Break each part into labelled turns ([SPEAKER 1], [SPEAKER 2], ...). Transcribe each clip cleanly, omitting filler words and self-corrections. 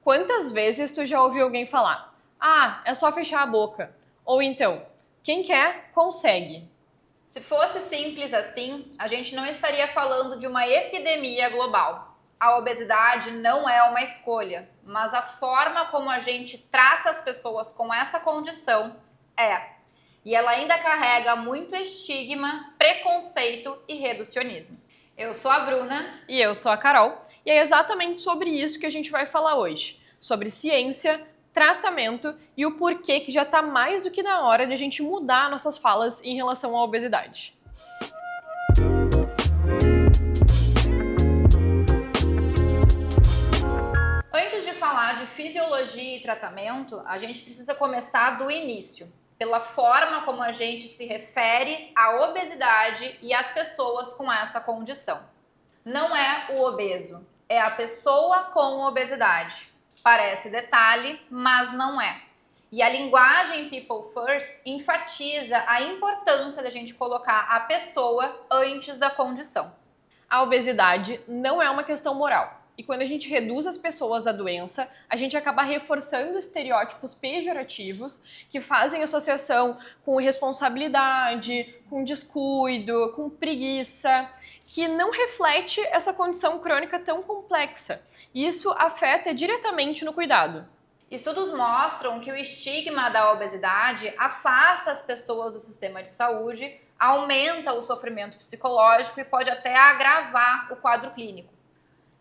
[SPEAKER 1] Quantas vezes tu já ouviu alguém falar: "Ah, é só fechar a boca"? Ou então, "Quem quer, consegue"?
[SPEAKER 2] Se fosse simples assim, a gente não estaria falando de uma epidemia global. A obesidade não é uma escolha, mas a forma como a gente trata as pessoas com essa condição é. E ela ainda carrega muito estigma, preconceito e reducionismo. Eu sou a Bruna.
[SPEAKER 1] E eu sou a Carol, e é exatamente sobre isso que a gente vai falar hoje. Sobre ciência, tratamento e o porquê que já está mais do que na hora de a gente mudar nossas falas em relação à obesidade.
[SPEAKER 2] Antes de falar de fisiologia e tratamento, a gente precisa começar do início, pela forma como a gente se refere à obesidade e às pessoas com essa condição. Não é o obeso, é a pessoa com obesidade. Parece detalhe, mas não é. E a linguagem People First enfatiza a importância da gente colocar a pessoa antes da condição.
[SPEAKER 1] A obesidade não é uma questão moral. E quando a gente reduz as pessoas à doença, a gente acaba reforçando estereótipos pejorativos que fazem associação com irresponsabilidade, com descuido, com preguiça, que não reflete essa condição crônica tão complexa. E isso afeta diretamente no cuidado.
[SPEAKER 2] Estudos mostram que o estigma da obesidade afasta as pessoas do sistema de saúde, aumenta o sofrimento psicológico e pode até agravar o quadro clínico.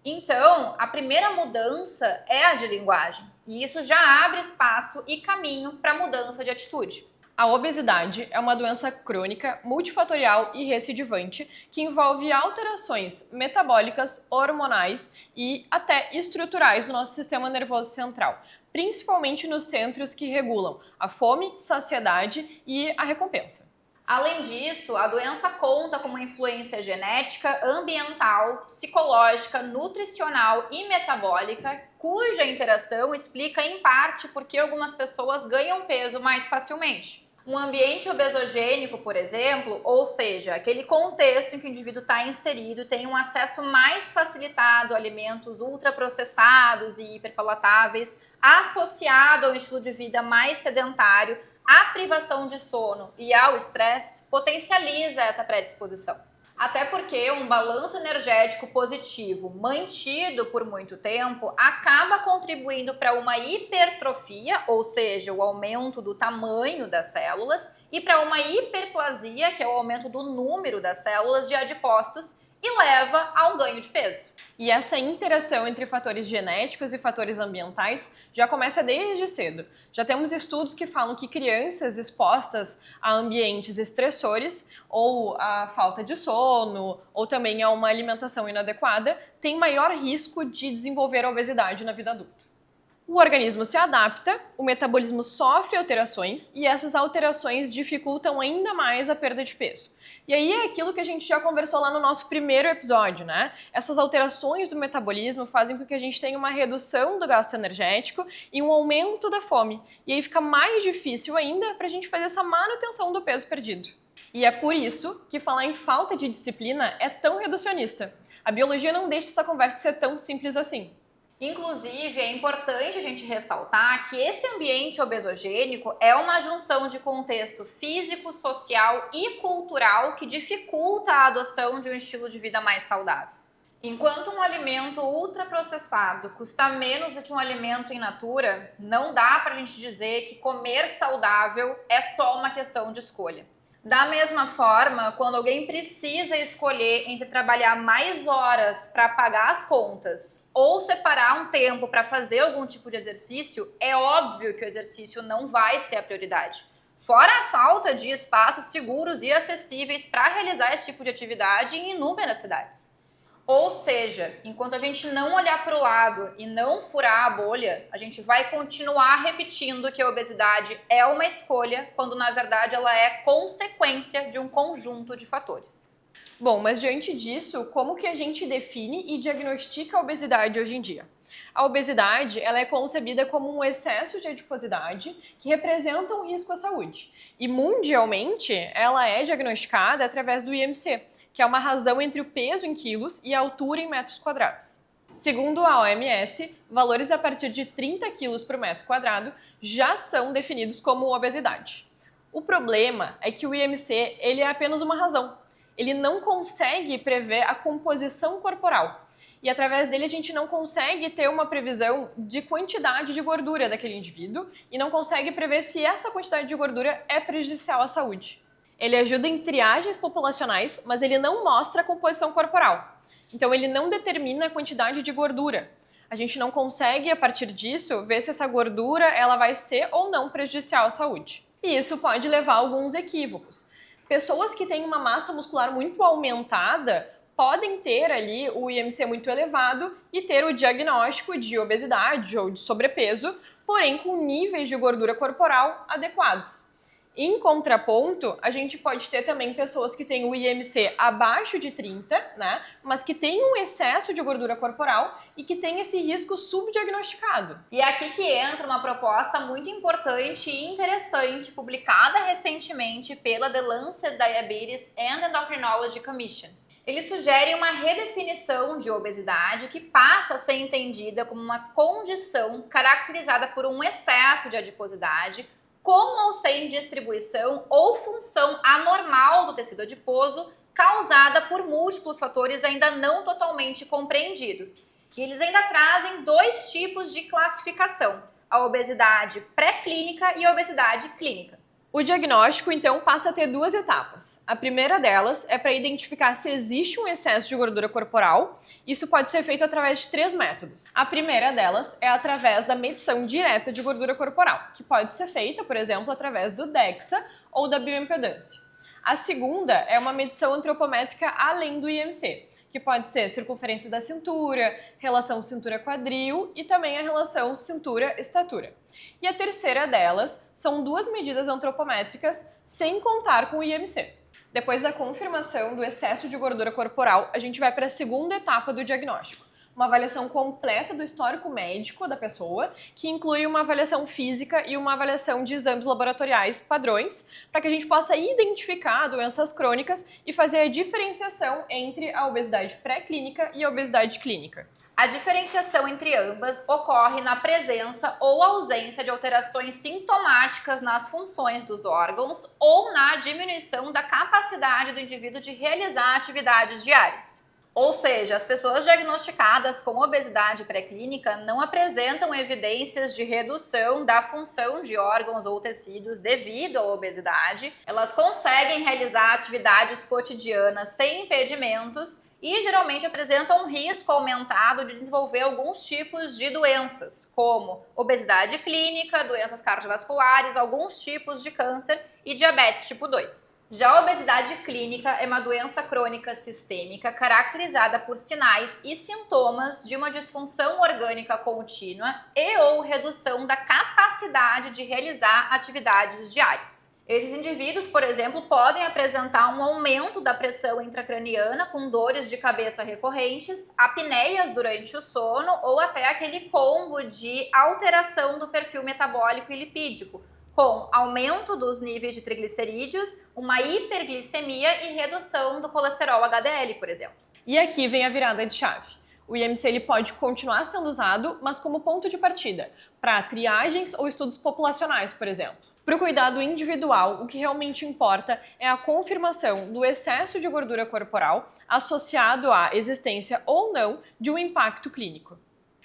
[SPEAKER 2] Então, a primeira mudança é a de linguagem, e isso já abre espaço e caminho para a mudança de atitude.
[SPEAKER 1] A obesidade é uma doença crônica, multifatorial e recidivante que envolve alterações metabólicas, hormonais e até estruturais do nosso sistema nervoso central, principalmente nos centros que regulam a fome, saciedade e a recompensa.
[SPEAKER 2] Além disso, a doença conta com uma influência genética, ambiental, psicológica, nutricional e metabólica, cuja interação explica em parte por que algumas pessoas ganham peso mais facilmente. Um ambiente obesogênico, por exemplo, ou seja, aquele contexto em que o indivíduo está inserido, tem um acesso mais facilitado a alimentos ultraprocessados e hiperpalatáveis, associado a um estilo de vida mais sedentário, a privação de sono e ao estresse potencializa essa predisposição. Até porque um balanço energético positivo mantido por muito tempo acaba contribuindo para uma hipertrofia, ou seja, o aumento do tamanho das células, e para uma hiperplasia, que é o aumento do número das células de adipócitos, e leva a um ganho de peso.
[SPEAKER 1] E essa interação entre fatores genéticos e fatores ambientais já começa desde cedo. Já temos estudos que falam que crianças expostas a ambientes estressores, ou a falta de sono, ou também a uma alimentação inadequada, têm maior risco de desenvolver a obesidade na vida adulta. O organismo se adapta, o metabolismo sofre alterações e essas alterações dificultam ainda mais a perda de peso. E aí é aquilo que a gente já conversou lá no nosso primeiro episódio, né? Essas alterações do metabolismo fazem com que a gente tenha uma redução do gasto energético e um aumento da fome. E aí fica mais difícil ainda para a gente fazer essa manutenção do peso perdido. E é por isso que falar em falta de disciplina é tão reducionista. A biologia não deixa essa conversa ser tão simples assim.
[SPEAKER 2] Inclusive, é importante a gente ressaltar que esse ambiente obesogênico é uma junção de contexto físico, social e cultural que dificulta a adoção de um estilo de vida mais saudável. Enquanto um alimento ultraprocessado custa menos do que um alimento in natura, não dá pra gente dizer que comer saudável é só uma questão de escolha. Da mesma forma, quando alguém precisa escolher entre trabalhar mais horas para pagar as contas ou separar um tempo para fazer algum tipo de exercício, é óbvio que o exercício não vai ser a prioridade. Fora a falta de espaços seguros e acessíveis para realizar esse tipo de atividade em inúmeras cidades. Ou seja, enquanto a gente não olhar para o lado e não furar a bolha, a gente vai continuar repetindo que a obesidade é uma escolha, quando na verdade ela é consequência de um conjunto de fatores.
[SPEAKER 1] Bom, mas diante disso, como que a gente define e diagnostica a obesidade hoje em dia? A obesidade ela é concebida como um excesso de adiposidade que representa um risco à saúde. E mundialmente, ela é diagnosticada através do IMC, que é uma razão entre o peso em quilos e a altura em metros quadrados. Segundo a OMS, valores a partir de 30 quilos por metro quadrado já são definidos como obesidade. O problema é que o IMC ele é apenas uma razão. Ele não consegue prever a composição corporal. E através dele a gente não consegue ter uma previsão de quantidade de gordura daquele indivíduo e não consegue prever se essa quantidade de gordura é prejudicial à saúde. Ele ajuda em triagens populacionais, mas ele não mostra a composição corporal. Então ele não determina a quantidade de gordura. A gente não consegue, a partir disso, ver se essa gordura ela vai ser ou não prejudicial à saúde. E isso pode levar a alguns equívocos. Pessoas que têm uma massa muscular muito aumentada podem ter ali o IMC muito elevado e ter o diagnóstico de obesidade ou de sobrepeso, porém com níveis de gordura corporal adequados. Em contraponto, a gente pode ter também pessoas que têm o IMC abaixo de 30, né, mas que têm um excesso de gordura corporal e que têm esse risco subdiagnosticado.
[SPEAKER 2] E é aqui que entra uma proposta muito importante e interessante, publicada recentemente pela The Lancet Diabetes and Endocrinology Commission. Ele sugere uma redefinição de obesidade que passa a ser entendida como uma condição caracterizada por um excesso de adiposidade, com ou sem distribuição ou função anormal do tecido adiposo, causada por múltiplos fatores ainda não totalmente compreendidos. E eles ainda trazem dois tipos de classificação: a obesidade pré-clínica e a obesidade clínica.
[SPEAKER 1] O diagnóstico, então, passa a ter duas etapas. A primeira delas é para identificar se existe um excesso de gordura corporal. Isso pode ser feito através de 3 métodos. A primeira delas é através da medição direta de gordura corporal, que pode ser feita, por exemplo, através do DEXA ou da bioimpedância. A segunda é uma medição antropométrica além do IMC, que pode ser circunferência da cintura, relação cintura-quadril e também a relação cintura-estatura. E a terceira delas são 2 medidas antropométricas sem contar com o IMC. Depois da confirmação do excesso de gordura corporal, a gente vai para a segunda etapa do diagnóstico. Uma avaliação completa do histórico médico da pessoa, que inclui uma avaliação física e uma avaliação de exames laboratoriais padrões, para que a gente possa identificar doenças crônicas e fazer a diferenciação entre a obesidade pré-clínica e a obesidade clínica.
[SPEAKER 2] A diferenciação entre ambas ocorre na presença ou ausência de alterações sintomáticas nas funções dos órgãos ou na diminuição da capacidade do indivíduo de realizar atividades diárias. Ou seja, as pessoas diagnosticadas com obesidade pré-clínica não apresentam evidências de redução da função de órgãos ou tecidos devido à obesidade. Elas conseguem realizar atividades cotidianas sem impedimentos e geralmente apresentam um risco aumentado de desenvolver alguns tipos de doenças, como obesidade clínica, doenças cardiovasculares, alguns tipos de câncer e diabetes tipo 2. Já a obesidade clínica é uma doença crônica sistêmica caracterizada por sinais e sintomas de uma disfunção orgânica contínua e ou redução da capacidade de realizar atividades diárias. Esses indivíduos, por exemplo, podem apresentar um aumento da pressão intracraniana com dores de cabeça recorrentes, apneias durante o sono ou até aquele combo de alteração do perfil metabólico e lipídico, com aumento dos níveis de triglicerídeos, uma hiperglicemia e redução do colesterol HDL, por exemplo.
[SPEAKER 1] E aqui vem a virada de chave. O IMC ele pode continuar sendo usado, mas como ponto de partida, para triagens ou estudos populacionais, por exemplo. Para o cuidado individual, o que realmente importa é a confirmação do excesso de gordura corporal associado à existência ou não de um impacto clínico.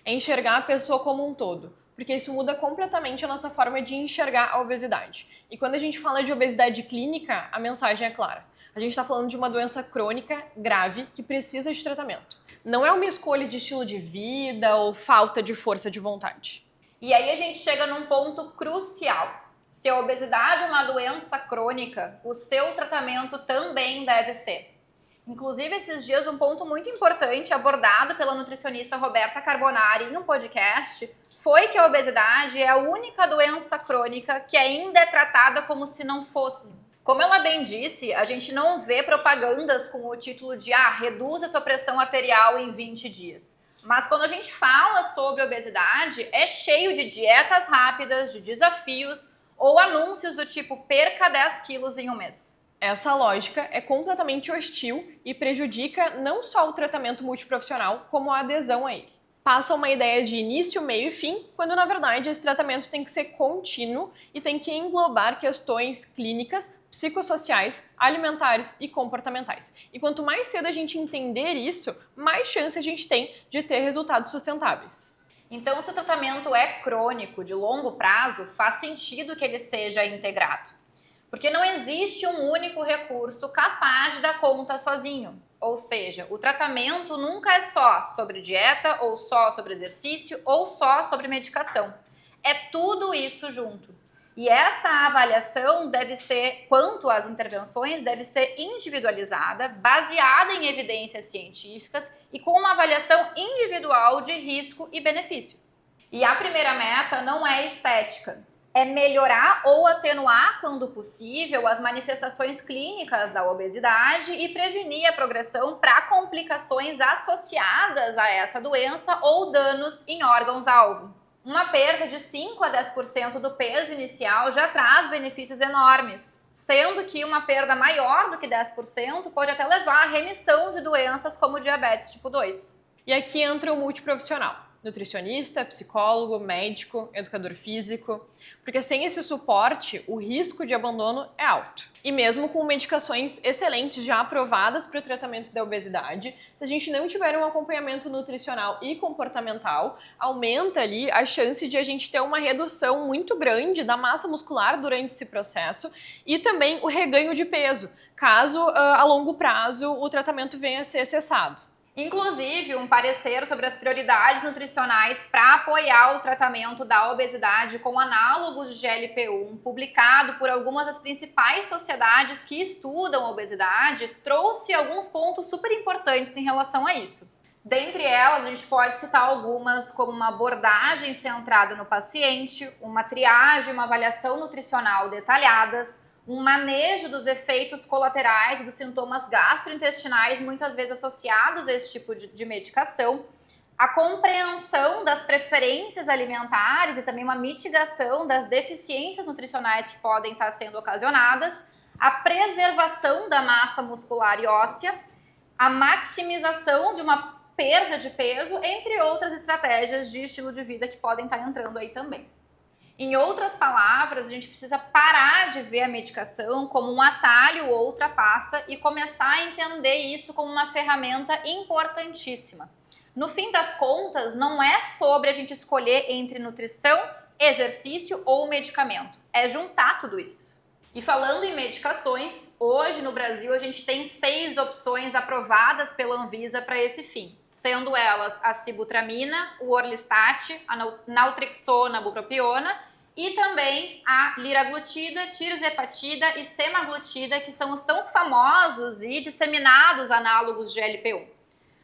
[SPEAKER 1] É enxergar a pessoa como um todo, porque isso muda completamente a nossa forma de enxergar a obesidade. E quando a gente fala de obesidade clínica, a mensagem é clara. A gente está falando de uma doença crônica, grave, que precisa de tratamento. Não é uma escolha de estilo de vida ou falta de força de vontade.
[SPEAKER 2] E aí a gente chega num ponto crucial. Se a obesidade é uma doença crônica, o seu tratamento também deve ser. Inclusive, esses dias, um ponto muito importante abordado pela nutricionista Roberta Carbonari em um podcast foi que a obesidade é a única doença crônica que ainda é tratada como se não fosse. Como ela bem disse, a gente não vê propagandas com o título de reduza sua pressão arterial em 20 dias. Mas quando a gente fala sobre obesidade, é cheio de dietas rápidas, de desafios ou anúncios do tipo perca 10 quilos em um mês.
[SPEAKER 1] Essa lógica é completamente hostil e prejudica não só o tratamento multiprofissional, como a adesão a ele. Passa uma ideia de início, meio e fim, quando na verdade esse tratamento tem que ser contínuo e tem que englobar questões clínicas, psicossociais, alimentares e comportamentais. E quanto mais cedo a gente entender isso, mais chance a gente tem de ter resultados sustentáveis.
[SPEAKER 2] Então, se o tratamento é crônico, de longo prazo, faz sentido que ele seja integrado. Porque não existe um único recurso capaz de dar conta sozinho. Ou seja, o tratamento nunca é só sobre dieta, ou só sobre exercício, ou só sobre medicação. É tudo isso junto. E essa avaliação deve ser, quanto às intervenções, deve ser individualizada, baseada em evidências científicas e com uma avaliação individual de risco e benefício. E a primeira meta não é estética. É melhorar ou atenuar, quando possível, as manifestações clínicas da obesidade e prevenir a progressão para complicações associadas a essa doença ou danos em órgãos-alvo. Uma perda de 5 a 10% do peso inicial já traz benefícios enormes, sendo que uma perda maior do que 10% pode até levar à remissão de doenças como diabetes tipo 2.
[SPEAKER 1] E aqui entra o multiprofissional. Nutricionista, psicólogo, médico, educador físico, porque sem esse suporte, o risco de abandono é alto. E mesmo com medicações excelentes já aprovadas para o tratamento da obesidade, se a gente não tiver um acompanhamento nutricional e comportamental, aumenta ali a chance de a gente ter uma redução muito grande da massa muscular durante esse processo e também o reganho de peso, caso a longo prazo o tratamento venha a ser cessado.
[SPEAKER 2] Inclusive, um parecer sobre as prioridades nutricionais para apoiar o tratamento da obesidade com análogos de GLP-1, publicado por algumas das principais sociedades que estudam obesidade, trouxe alguns pontos super importantes em relação a isso. Dentre elas, a gente pode citar algumas como uma abordagem centrada no paciente, uma triagem, uma avaliação nutricional detalhadas, um manejo dos efeitos colaterais e dos sintomas gastrointestinais, muitas vezes associados a esse tipo de medicação, a compreensão das preferências alimentares e também uma mitigação das deficiências nutricionais que podem estar sendo ocasionadas, a preservação da massa muscular e óssea, a maximização de uma perda de peso, entre outras estratégias de estilo de vida que podem estar entrando aí também. Em outras palavras, a gente precisa parar de ver a medicação como um atalho ou ultrapassa e começar a entender isso como uma ferramenta importantíssima. No fim das contas, não é sobre a gente escolher entre nutrição, exercício ou medicamento. É juntar tudo isso. E falando em medicações, hoje no Brasil a gente tem 6 opções aprovadas pela Anvisa para esse fim, sendo elas a sibutramina, o orlistat, a naltrexona, bupropiona e também a liraglutida, tirzepatida e semaglutida, que são os tão famosos e disseminados análogos de GLP-1.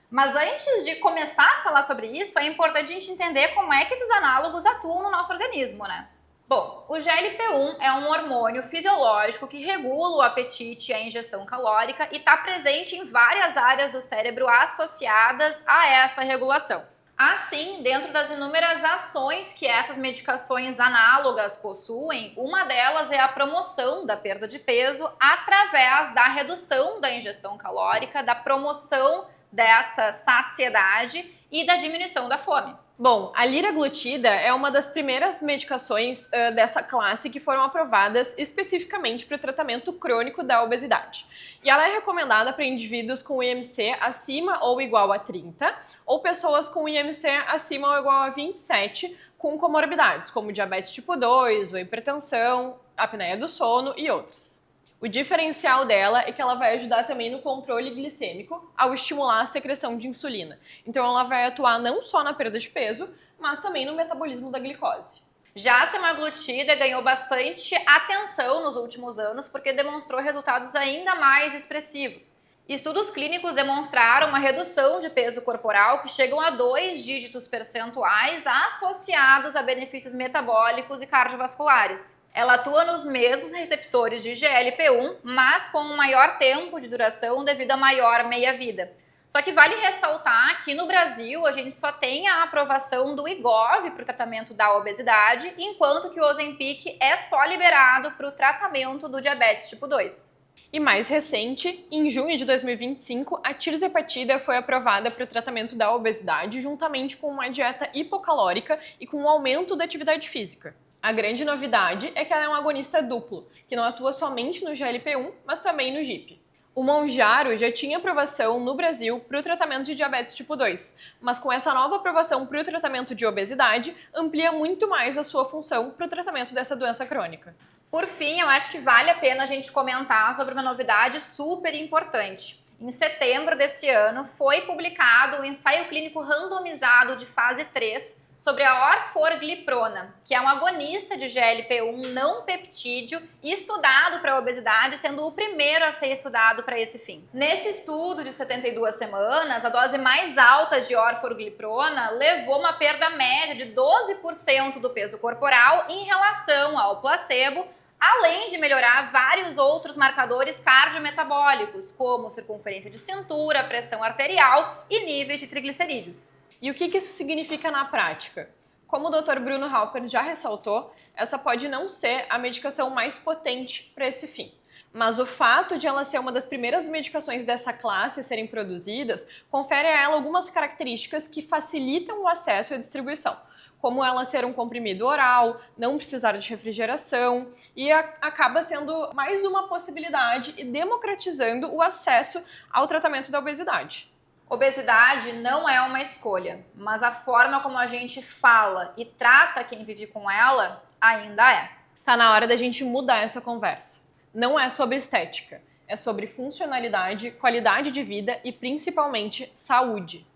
[SPEAKER 2] Mas antes de começar a falar sobre isso, é importante a gente entender como é que esses análogos atuam no nosso organismo, né? Bom, o GLP-1 é um hormônio fisiológico que regula o apetite e a ingestão calórica e está presente em várias áreas do cérebro associadas a essa regulação. Assim, dentro das inúmeras ações que essas medicações análogas possuem, uma delas é a promoção da perda de peso através da redução da ingestão calórica, da promoção dessa saciedade e da diminuição da fome.
[SPEAKER 1] Bom, a liraglutida é uma das primeiras medicações dessa classe que foram aprovadas especificamente para o tratamento crônico da obesidade. E ela é recomendada para indivíduos com IMC acima ou igual a 30 ou pessoas com IMC acima ou igual a 27 com comorbidades, como diabetes tipo 2, ou hipertensão, apneia do sono e outras. O diferencial dela é que ela vai ajudar também no controle glicêmico ao estimular a secreção de insulina. Então ela vai atuar não só na perda de peso, mas também no metabolismo da glicose.
[SPEAKER 2] Já a semaglutida ganhou bastante atenção nos últimos anos porque demonstrou resultados ainda mais expressivos. Estudos clínicos demonstraram uma redução de peso corporal que chegam a 2 dígitos percentuais associados a benefícios metabólicos e cardiovasculares. Ela atua nos mesmos receptores de GLP-1, mas com um maior tempo de duração devido a maior meia-vida. Só que vale ressaltar que no Brasil a gente só tem a aprovação do Wegovy para o tratamento da obesidade, enquanto que o Ozempic é só liberado para o tratamento do diabetes tipo 2.
[SPEAKER 1] E mais recente, em junho de 2025, a tirzepatida foi aprovada para o tratamento da obesidade, juntamente com uma dieta hipocalórica e com um aumento da atividade física. A grande novidade é que ela é um agonista duplo, que não atua somente no GLP-1, mas também no GIP. O Mounjaro já tinha aprovação no Brasil para o tratamento de diabetes tipo 2, mas com essa nova aprovação para o tratamento de obesidade, amplia muito mais a sua função para o tratamento dessa doença crônica.
[SPEAKER 2] Por fim, eu acho que vale a pena a gente comentar sobre uma novidade super importante. Em setembro desse ano, foi publicado um ensaio clínico randomizado de fase 3 sobre a orforgliprona, que é um agonista de GLP-1 não peptídeo e estudado para a obesidade, sendo o primeiro a ser estudado para esse fim. Nesse estudo de 72 semanas, a dose mais alta de orforgliprona levou uma perda média de 12% do peso corporal em relação ao placebo, além de melhorar vários outros marcadores cardiometabólicos, como circunferência de cintura, pressão arterial e níveis de triglicerídeos.
[SPEAKER 1] E o que isso significa na prática? Como o Dr. Bruno Halper já ressaltou, essa pode não ser a medicação mais potente para esse fim. Mas o fato de ela ser uma das primeiras medicações dessa classe a serem produzidas confere a ela algumas características que facilitam o acesso e a distribuição, como ela ser um comprimido oral, não precisar de refrigeração e acaba sendo mais uma possibilidade e democratizando o acesso ao tratamento da obesidade.
[SPEAKER 2] Obesidade não é uma escolha, mas a forma como a gente fala e trata quem vive com ela ainda é.
[SPEAKER 1] Tá na hora da gente mudar essa conversa. Não é sobre estética, é sobre funcionalidade, qualidade de vida e principalmente saúde.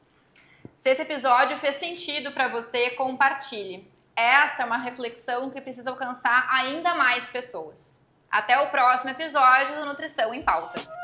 [SPEAKER 2] Se esse episódio fez sentido para você, compartilhe. Essa é uma reflexão que precisa alcançar ainda mais pessoas. Até o próximo episódio do Nutrição em Pauta.